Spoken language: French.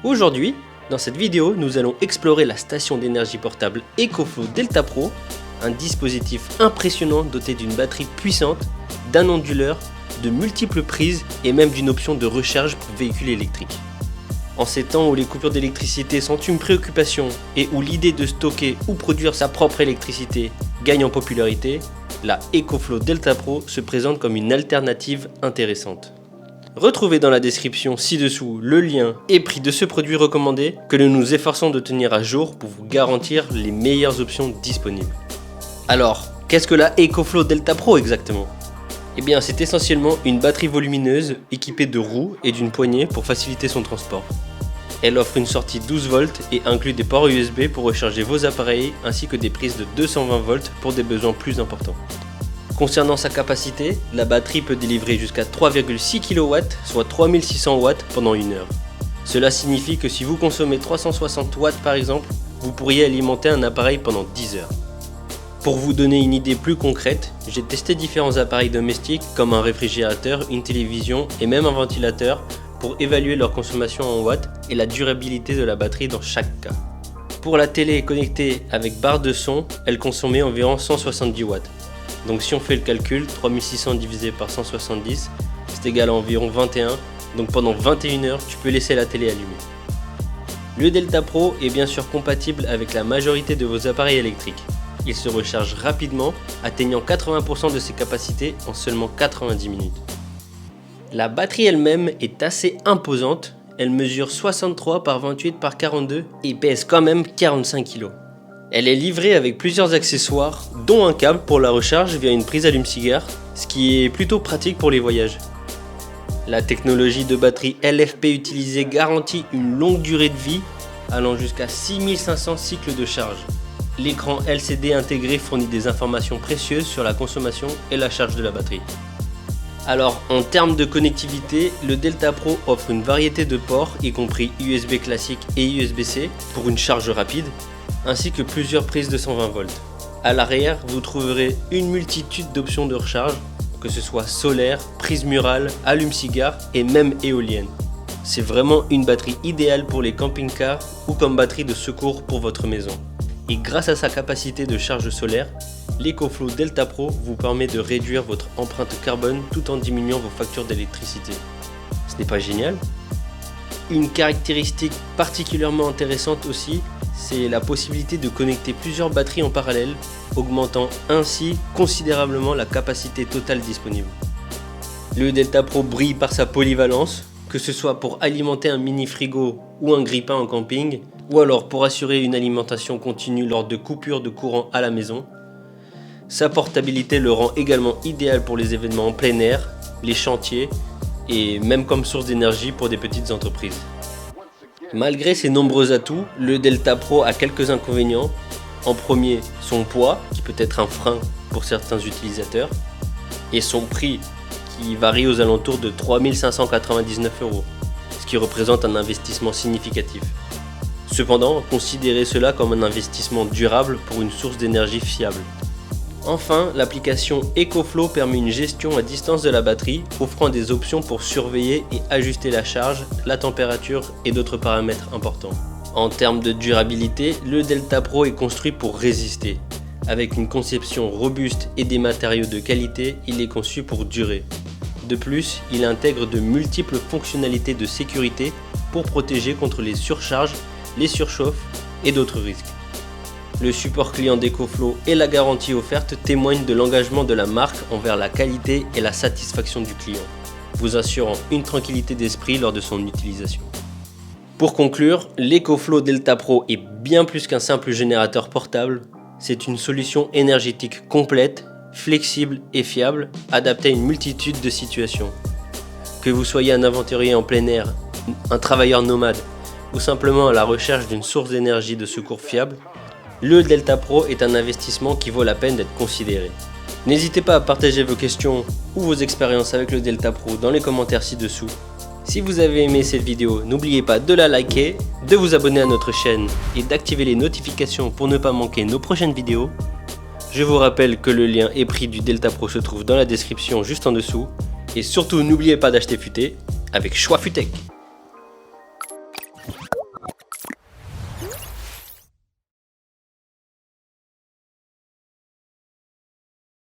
Aujourd'hui, dans cette vidéo, nous allons explorer la station d'énergie portable EcoFlow Delta Pro, un dispositif impressionnant doté d'une batterie puissante, d'un onduleur, de multiples prises et même d'une option de recharge pour véhicules électriques. En ces temps où les coupures d'électricité sont une préoccupation et où l'idée de stocker ou produire sa propre électricité gagne en popularité, la EcoFlow Delta Pro se présente comme une alternative intéressante. Retrouvez dans la description ci-dessous le lien et prix de ce produit recommandé que nous nous efforçons de tenir à jour pour vous garantir les meilleures options disponibles. Alors, qu'est-ce que la EcoFlow Delta Pro exactement ? Eh bien, c'est essentiellement une batterie volumineuse équipée de roues et d'une poignée pour faciliter son transport. Elle offre une sortie 12 volts et inclut des ports USB pour recharger vos appareils ainsi que des prises de 220 volts pour des besoins plus importants. Concernant sa capacité, la batterie peut délivrer jusqu'à 3,6 kW, soit 3600 watts pendant une heure. Cela signifie que si vous consommez 360 watts par exemple, vous pourriez alimenter un appareil pendant 10 heures. Pour vous donner une idée plus concrète, j'ai testé différents appareils domestiques comme un réfrigérateur, une télévision et même un ventilateur pour évaluer leur consommation en watts et la durabilité de la batterie dans chaque cas. Pour la télé connectée avec barre de son, elle consommait environ 170 watts. Donc si on fait le calcul, 3600 divisé par 170, c'est égal à environ 21, donc pendant 21 heures, tu peux laisser la télé allumée. Le Delta Pro est bien sûr compatible avec la majorité de vos appareils électriques. Il se recharge rapidement, atteignant 80% de ses capacités en seulement 90 minutes. La batterie elle-même est assez imposante, elle mesure 63 par 28 par 42 et pèse quand même 45 kg. Elle est livrée avec plusieurs accessoires, dont un câble pour la recharge via une prise allume-cigare, ce qui est plutôt pratique pour les voyages. La technologie de batterie LFP utilisée garantit une longue durée de vie, allant jusqu'à 6500 cycles de charge. L'écran LCD intégré fournit des informations précieuses sur la consommation et la charge de la batterie. Alors, en termes de connectivité, le Delta Pro offre une variété de ports, y compris USB classique et USB-C, pour une charge rapide, ainsi que plusieurs prises de 120 volts. À l'arrière, vous trouverez une multitude d'options de recharge, que ce soit solaire, prise murale, allume-cigare et même éolienne. C'est vraiment une batterie idéale pour les camping-cars ou comme batterie de secours pour votre maison. Et grâce à sa capacité de charge solaire, l'EcoFlow Delta Pro vous permet de réduire votre empreinte carbone tout en diminuant vos factures d'électricité. Ce n'est pas génial ? Une caractéristique particulièrement intéressante aussi, c'est la possibilité de connecter plusieurs batteries en parallèle, augmentant ainsi considérablement la capacité totale disponible. Le Delta Pro brille par sa polyvalence, que ce soit pour alimenter un mini frigo ou un grille-pain en camping, ou alors pour assurer une alimentation continue lors de coupures de courant à la maison. Sa portabilité le rend également idéal pour les événements en plein air, les chantiers et même comme source d'énergie pour des petites entreprises. Malgré ses nombreux atouts, le Delta Pro a quelques inconvénients. En premier, son poids, qui peut être un frein pour certains utilisateurs, et son prix, qui varie aux alentours de 3599 €, ce qui représente un investissement significatif. Cependant, considérez cela comme un investissement durable pour une source d'énergie fiable. Enfin, l'application EcoFlow permet une gestion à distance de la batterie, offrant des options pour surveiller et ajuster la charge, la température et d'autres paramètres importants. En termes de durabilité, le Delta Pro est construit pour résister. Avec une conception robuste et des matériaux de qualité, il est conçu pour durer. De plus, il intègre de multiples fonctionnalités de sécurité pour protéger contre les surcharges, les surchauffes et d'autres risques. Le support client d'EcoFlow et la garantie offerte témoignent de l'engagement de la marque envers la qualité et la satisfaction du client, vous assurant une tranquillité d'esprit lors de son utilisation. Pour conclure, l'EcoFlow Delta Pro est bien plus qu'un simple générateur portable, c'est une solution énergétique complète, flexible et fiable, adaptée à une multitude de situations. Que vous soyez un aventurier en plein air, un travailleur nomade ou simplement à la recherche d'une source d'énergie de secours fiable, le Delta Pro est un investissement qui vaut la peine d'être considéré. N'hésitez pas à partager vos questions ou vos expériences avec le Delta Pro dans les commentaires ci-dessous. Si vous avez aimé cette vidéo, n'oubliez pas de la liker, de vous abonner à notre chaîne et d'activer les notifications pour ne pas manquer nos prochaines vidéos. Je vous rappelle que le lien et prix du Delta Pro se trouve dans la description juste en dessous. Et surtout, n'oubliez pas d'acheter futé avec Choix Futech.